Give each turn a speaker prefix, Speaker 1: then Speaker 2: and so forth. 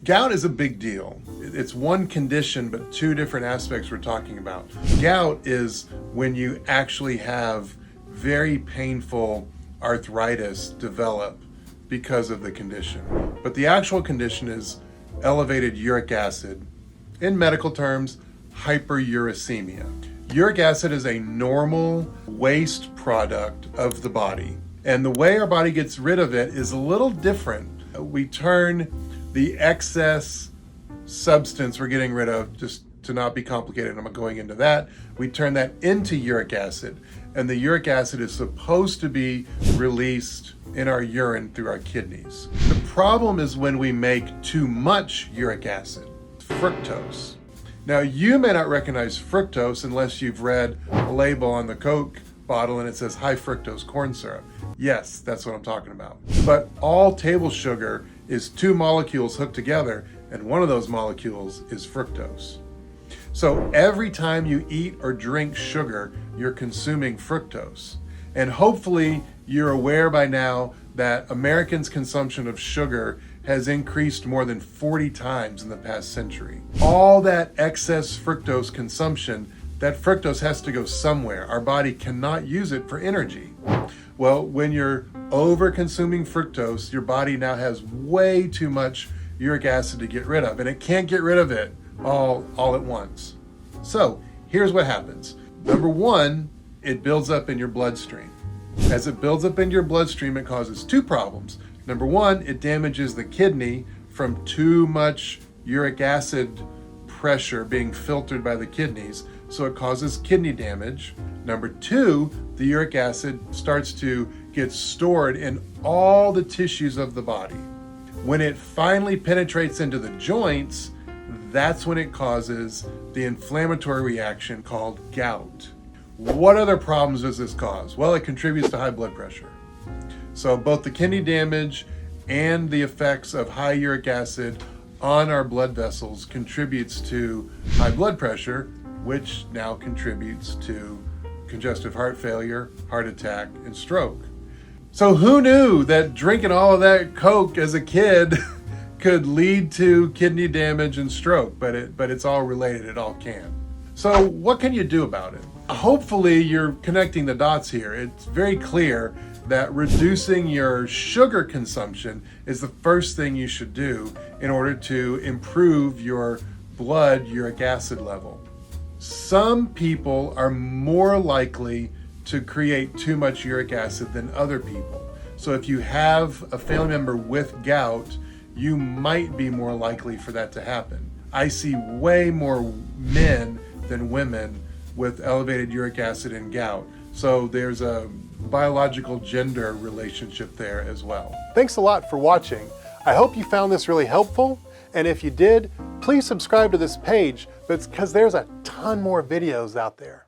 Speaker 1: Gout is a big deal. It's one condition, but two different aspects we're talking about. Gout is when you actually have very painful arthritis develop because of the condition. But the actual condition is elevated uric acid. In medical terms, hyperuricemia. Uric acid is a normal waste product of the body. And the way our body gets rid of it is a little different. We turn the excess substance we're getting rid of, just to not be complicated, I'm not going into that, we turn that into uric acid. And the uric acid is supposed to be released in our urine through our kidneys. The problem is when we make too much uric acid, fructose. Now, you may not recognize fructose unless you've read a label on the Coke bottle and it says high fructose corn syrup. Yes, that's what I'm talking about. But all table sugar is two molecules hooked together, and one of those molecules is fructose. So every time you eat or drink sugar, you're consuming fructose. And hopefully you're aware by now that Americans' consumption of sugar has increased more than 40 times in the past century. All that excess fructose consumption, that fructose has to go somewhere. Our body cannot use it for energy. Well, when you're over consuming fructose, your body now has way too much uric acid to get rid of, and it can't get rid of it all at once. So here's what happens. Number one, it builds up in your bloodstream. As it builds up in your bloodstream, it causes two problems. Number one, it damages the kidney from too much uric acid pressure being filtered by the kidneys, so it causes kidney damage. Number two, the uric acid starts to get stored in all the tissues of the body. When it finally penetrates into the joints, that's when it causes the inflammatory reaction called gout. What other problems does this cause? Well, it contributes to high blood pressure. So both the kidney damage and the effects of high uric acid on our blood vessels contributes to high blood pressure, which now contributes to congestive heart failure, heart attack, and stroke. So who knew that drinking all of that Coke as a kid could lead to kidney damage and stroke? But it's all related, it all can. So what can you do about it? Hopefully you're connecting the dots here. It's very clear that reducing your sugar consumption is the first thing you should do in order to improve your blood uric acid level. Some people are more likely to create too much uric acid than other people. So if you have a family member with gout, you might be more likely for that to happen. I see way more men than women with elevated uric acid and gout. So there's a biological gender relationship there as well. Thanks a lot for watching. I hope you found this really helpful. And if you did, please subscribe to this page because there's a ton more videos out there.